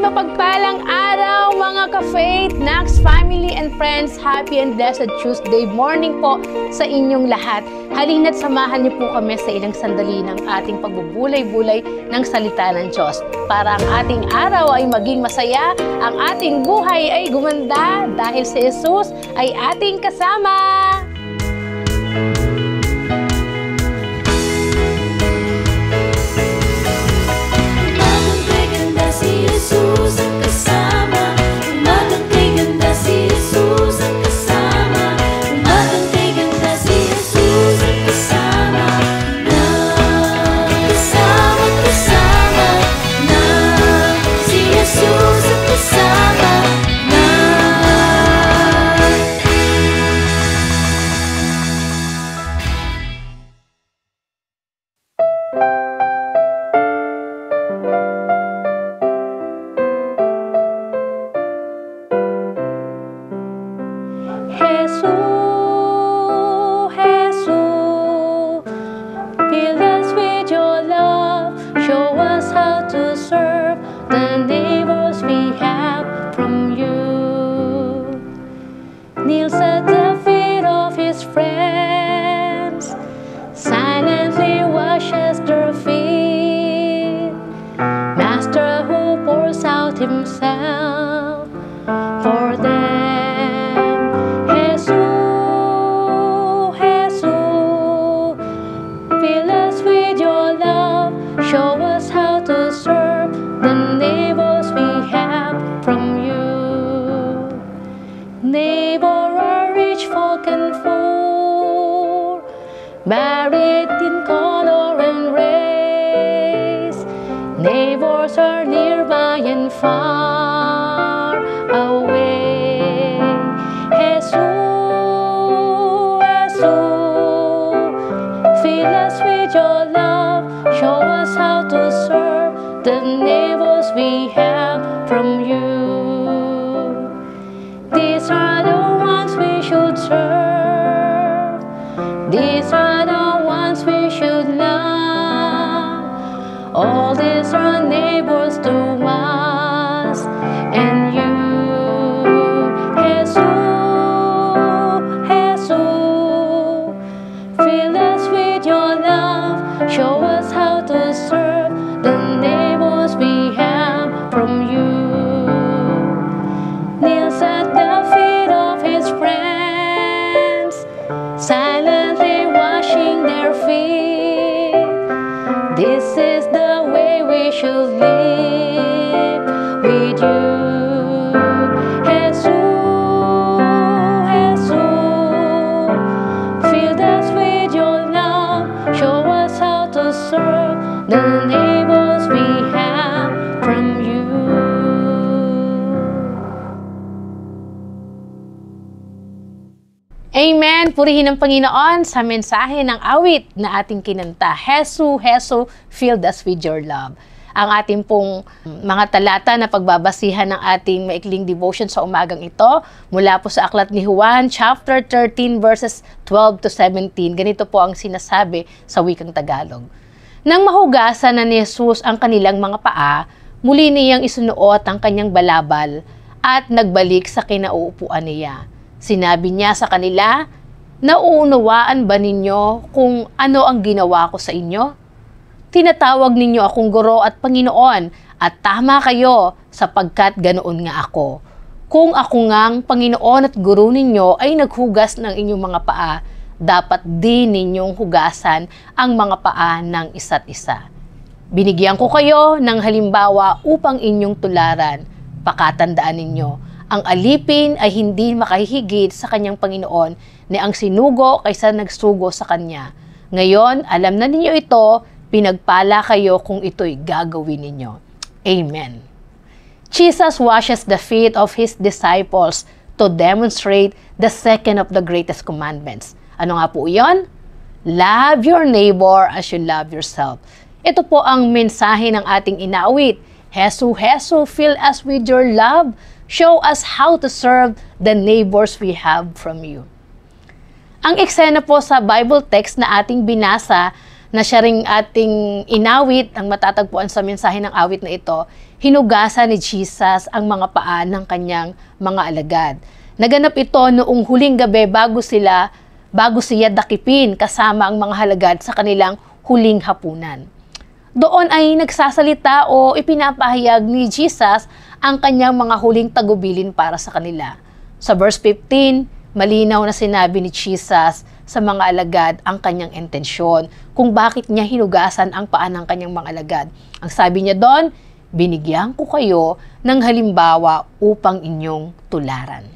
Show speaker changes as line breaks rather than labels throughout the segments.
mapagpalang araw mga ka-faith, Nax family and friends. Happy and blessed Tuesday morning po sa inyong lahat. Halina't samahan niyo po kami sa ilang sandali ng ating pagbubulay-bulay ng salita ng Diyos. Para ang ating araw ay maging masaya, ang ating buhay ay gumanda dahil si Jesus ay ating kasama.
Jesus ang kasama, umagang kay ganda si Jesus ang kasama, umagang kay ganda si Jesus ang kasama na, kasama na, si Jesus ang kasama na.
Himself for them. Jesus, Jesus, fill us with your love, show us how to serve the neighbors we have from you. Neighbor are rich, folk and poor, varied in color and race. Neighbors are nearby and far away. Jesus, Jesus, fill us with your love, show us how to serve the neighbors we have from you. These are the ones we should serve, these are the ones we should love. All these are neighbors to us and you. Jesus, Jesus, fill us with your love, show us how to serve the neighbors we have from you. Kneels at the feet of his friends, silently washing their feet. This is the way we should live with you. Jesus, Jesus, fill us with your love, show us how to serve the neighbors we have from you. Amen! Purihin ang Panginoon sa mensahe ng awit na ating kinanta. Jesus, Jesus, fill us with your love. Ang ating pong mga talata na pagbabasihan ng ating maikling devotion sa umagang ito, mula po sa aklat ni Juan, chapter 13, verses 12 to 17. Ganito po ang sinasabi sa wikang Tagalog. Nang mahugasan na ni Jesus ang kanilang mga paa, muli niyang isunuot ang kanyang balabal at nagbalik sa kinauupuan niya. Sinabi niya sa kanila, nauunawaan ba ninyo kung ano ang ginawa ko sa inyo? Tinatawag ninyo akong Guro at Panginoon at tama kayo sapagkat ganoon nga ako. Kung ako ngang Panginoon at Guro ninyo ay naghugas ng inyong mga paa, dapat din ninyong hugasan ang mga paa ng isa't isa. Binigyan ko kayo ng halimbawa upang inyong tularan. Pakatandaan ninyo, ang alipin ay hindi makahihigit sa kanyang Panginoon ni ang sinugo kaysa nagsugo sa kanya. Ngayon, alam na ninyo ito, pinagpala kayo kung ito'y gagawin ninyo. Amen. Jesus washes the feet of His disciples to demonstrate the second of the greatest commandments. Ano nga po iyon? Love your neighbor as you love yourself. Ito po ang mensahe ng ating inaawit. Jesus, Jesus, fill us with your love. Show us how to serve the neighbors we have from you. Ang eksena po sa Bible text na ating binasa na siya ring ating inawit, ang matatagpuan sa mensahe ng awit na ito, hinugasan ni Jesus ang mga paa ng kanyang mga alagad. Naganap ito noong huling gabi bago siya dakipin kasama ang mga halagad sa kanilang huling hapunan. Doon ay nagsasalita o ipinapahayag ni Jesus ang kanyang mga huling tagubilin para sa kanila. Sa verse 15, malinaw na sinabi ni Jesus sa mga alagad ang kanyang intensyon kung bakit niya hinugasan ang paa ng kanyang mga alagad. Ang sabi niya doon, binigyan ko kayo ng halimbawa upang inyong tularan.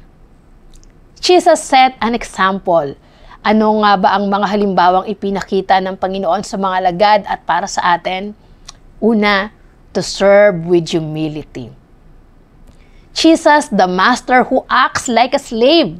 Jesus set an example. Ano nga ba ang mga halimbawang ipinakita ng Panginoon sa mga alagad at para sa atin? Una, to serve with humility. Jesus, the master who acts like a slave.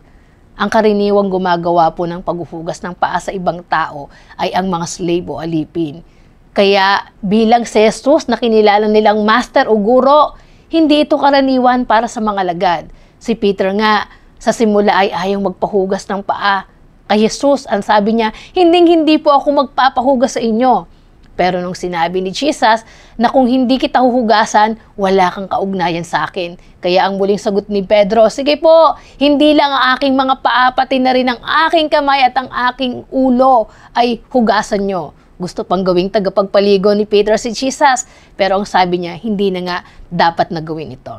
Ang karaniwang gumagawa po ng paghuhugas ng paa sa ibang tao ay ang mga slave o alipin. Kaya bilang si Jesus na kinilala nilang master o guro, hindi ito karaniwan para sa mga alagad. Si Peter nga, sa simula ay ayaw magpahugas ng paa. Kay Jesus, ang sabi niya, hindi po ako magpapahugas sa inyo. Pero nung sinabi ni Jesus na kung hindi kita huhugasan, wala kang kaugnayan sa akin. Kaya ang muling sagot ni Pedro, sige po, hindi lang ang aking mga paa, pati na rin ang aking kamay at ang aking ulo ay hugasan nyo. Gusto pang gawing tagapagpaligo ni Peter si Jesus, pero ang sabi niya, hindi na nga dapat na gawin ito.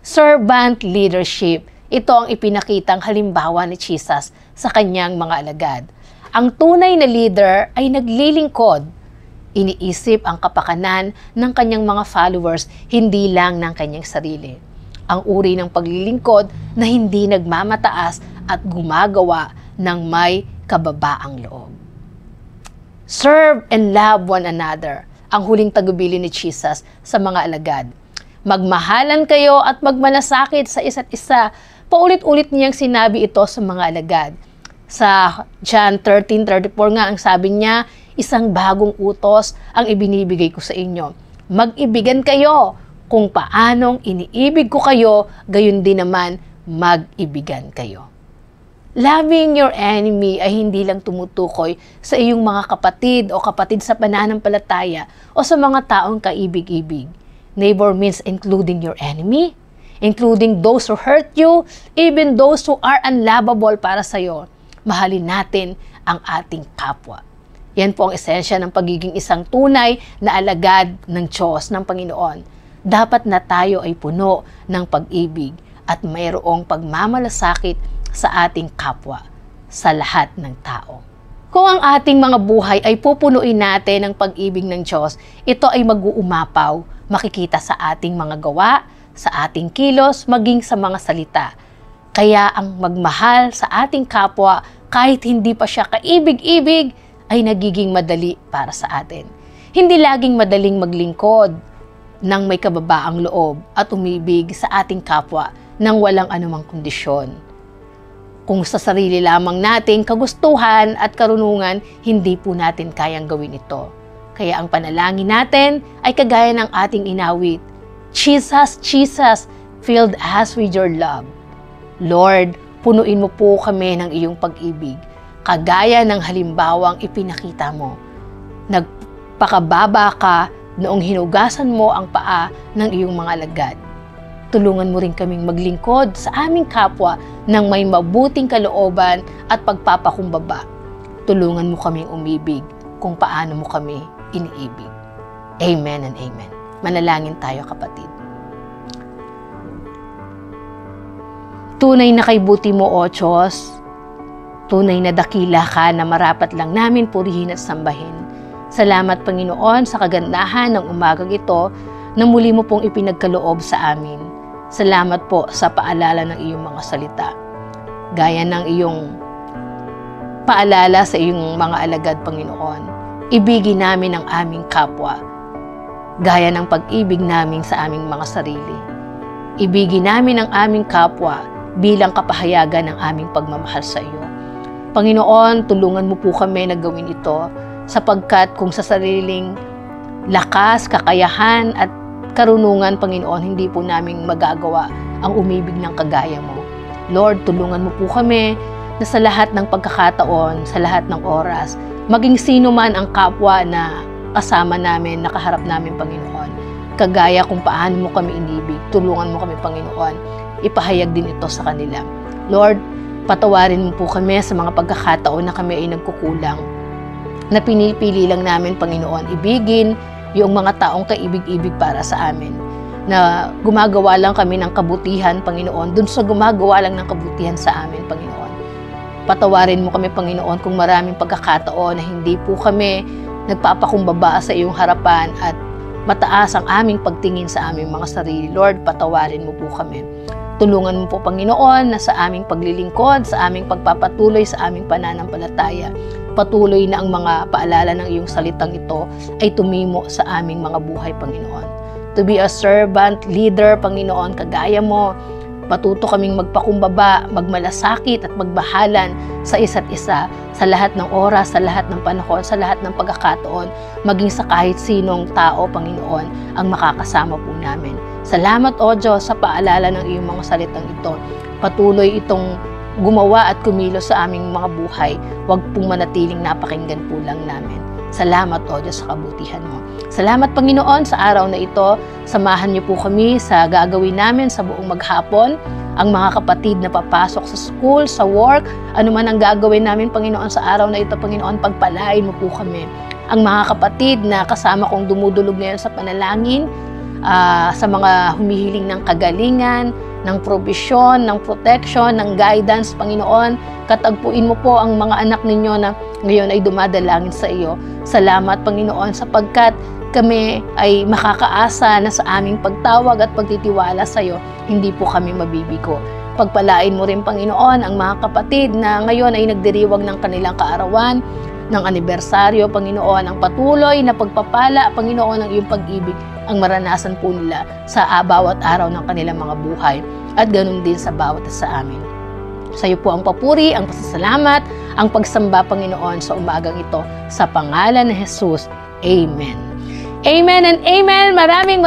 Servant leadership. Ito ang ipinakitang halimbawa ni Jesus sa kanyang mga alagad. Ang tunay na leader ay naglilingkod. Iniisip ang kapakanan ng kanyang mga followers, hindi lang ng kanyang sarili. Ang uri ng paglilingkod na hindi nagmamataas at gumagawa ng may kababaang loob. Serve and love one another. Ang huling tagubilin ni Jesus sa mga alagad. Magmahalan kayo at magmalasakit sa isa't isa. Paulit-ulit niyang sinabi ito sa mga alagad. Sa John 13:34 nga ang sabi niya, isang bagong utos ang ibinibigay ko sa inyo. Mag-ibigan kayo. Kung paanong iniibig ko kayo, gayon din naman mag-ibigan kayo. Loving your enemy ay hindi lang tumutukoy sa iyong mga kapatid o kapatid sa pananampalataya o sa mga taong kaibig-ibig. Neighbor means including your enemy, including those who hurt you, even those who are unlovable para sa iyo. Mahalin natin ang ating kapwa. Yan po ang esensya ng pagiging isang tunay na alagad ng Diyos, ng Panginoon. Dapat na tayo ay puno ng pag-ibig at mayroong pagmamalasakit sa ating kapwa, sa lahat ng tao. Kung ang ating mga buhay ay pupunuin natin ng pag-ibig ng Diyos, ito ay mag-uumapaw, makikita sa ating mga gawa, sa ating kilos, maging sa mga salita. Kaya ang magmahal sa ating kapwa, kahit hindi pa siya kaibig-ibig, ay nagiging madali para sa atin. Hindi laging madaling maglingkod ng may kababaang loob at umibig sa ating kapwa nang walang anumang kondisyon. Kung sa sarili lamang nating kagustuhan at karunungan, hindi po natin kayang gawin ito. Kaya ang panalangin natin ay kagaya ng ating inawit, Jesus, Jesus, filled us with your love. Lord, punuin mo po kami ng iyong pag-ibig, kagaya ng halimbawang ipinakita mo. Nagpakababa ka noong hinugasan mo ang paa ng iyong mga alagad. Tulungan mo rin kaming maglingkod sa aming kapwa ng may mabuting kalooban at pagpapakumbaba. Tulungan mo kaming umibig kung paano mo kami iniibig. Amen and amen. Manalangin tayo, kapatid. Tunay na kay buti mo, O Diyos. Tunay na dakila ka na marapat lang namin purihin at sambahin. Salamat, Panginoon, sa kagandahan ng umagang ito na muli mo pong ipinagkaloob sa amin. Salamat po sa paalala ng iyong mga salita. Gaya ng iyong paalala sa iyong mga alagad, Panginoon. Ibigin namin ang aming kapwa, gaya ng pag-ibig namin sa aming mga sarili. Ibigin namin ang aming kapwa bilang kapahayagan ng aming pagmamahal sa iyo. Panginoon, tulungan mo po kami na gawin ito, sapagkat kung sa sariling lakas, kakayahan at karunungan, Panginoon, hindi po namin magagawa ang umibig ng kagaya mo. Lord, tulungan mo po kami na sa lahat ng pagkakataon, sa lahat ng oras, maging sino man ang kapwa na kasama namin, nakaharap namin, Panginoon. Kagaya kung paano mo kami inibig, tulungan mo kami, Panginoon. Ipahayag din ito sa kanila. Lord, patawarin mo po kami sa mga pagkakataon na kami ay nagkukulang, na pinipili lang namin, Panginoon, ibigin yung mga taong kaibig-ibig para sa amin, na gumagawa lang kami ng kabutihan, Panginoon, dun sa gumagawa lang ng kabutihan sa amin, Panginoon. Patawarin mo kami, Panginoon, kung maraming pagkakataon na hindi po kami nagpapakumbaba sa iyong harapan at mataas ang aming pagtingin sa aming mga sarili. Lord, patawarin mo po kami. Tulungan mo po, Panginoon, na sa aming paglilingkod, sa aming pagpapatuloy, sa aming pananampalataya, patuloy na ang mga paalala ng iyong salitang ito ay tumimo sa aming mga buhay, Panginoon. To be a servant, leader, Panginoon, kagaya mo, matuto kaming magpakumbaba, magmalasakit at magbahalan sa isa't isa, sa lahat ng oras, sa lahat ng panahon, sa lahat ng pagkakataon, maging sa kahit sinong tao, Panginoon, ang makakasama po namin. Salamat, O Diyos, sa paalala ng iyong mga salitang ito. Patuloy itong gumawa at kumilos sa aming mga buhay. Huwag pong manatiling napakinggan po lang namin. Salamat, O Diyos, sa kabutihan mo. Salamat, Panginoon, sa araw na ito. Samahan niyo po kami sa gagawin namin sa buong maghapon. Ang mga kapatid na papasok sa school, sa work, ano man ang gagawin namin, Panginoon, sa araw na ito, Panginoon, pagpalain mo po kami. Ang mga kapatid na kasama kong dumudulog ngayon sa panalangin, sa mga humihiling ng kagalingan, ng probisyon, ng protection, ng guidance, Panginoon. Katagpuin mo po ang mga anak ninyo na ngayon ay dumadalangin sa iyo. Salamat, Panginoon, sapagkat kami ay makakaasa na sa aming pagtawag at pagtitiwala sa iyo, hindi po kami mabibigo. Pagpalain mo rin, Panginoon, ang mga kapatid na ngayon ay nagdiriwang ng kanilang kaarawan, ng anibersaryo, Panginoon, ang patuloy na pagpapala, Panginoon, ng iyong pag-ibig ang maranasan po nila sa bawat araw ng kanilang mga buhay at ganun din sa bawat sa amin. Sa iyo po ang papuri, ang pasasalamat, ang pagsamba, Panginoon, sa umagang ito sa pangalan ni Jesus. Amen. Amen and amen. Maraming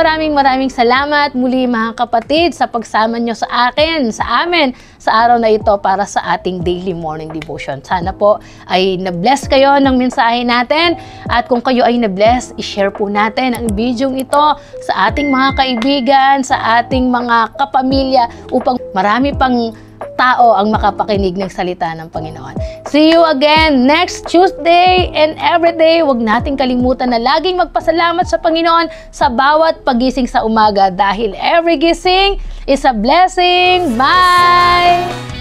salamat muli, mga kapatid, sa pagsama nyo sa akin, sa amin, sa araw na ito para sa ating daily morning devotion. Sana po ay na-bless kayo ng mensahe natin. At kung kayo ay na-bless, i-share po natin ang video ito sa ating mga kaibigan, sa ating mga kapamilya upang marami pang tao ang makapakinig ng salita ng Panginoon. See you again next Tuesday and every day. Huwag nating kalimutan na laging magpasalamat sa Panginoon sa bawat pagising sa umaga dahil every gising is a blessing. Bye!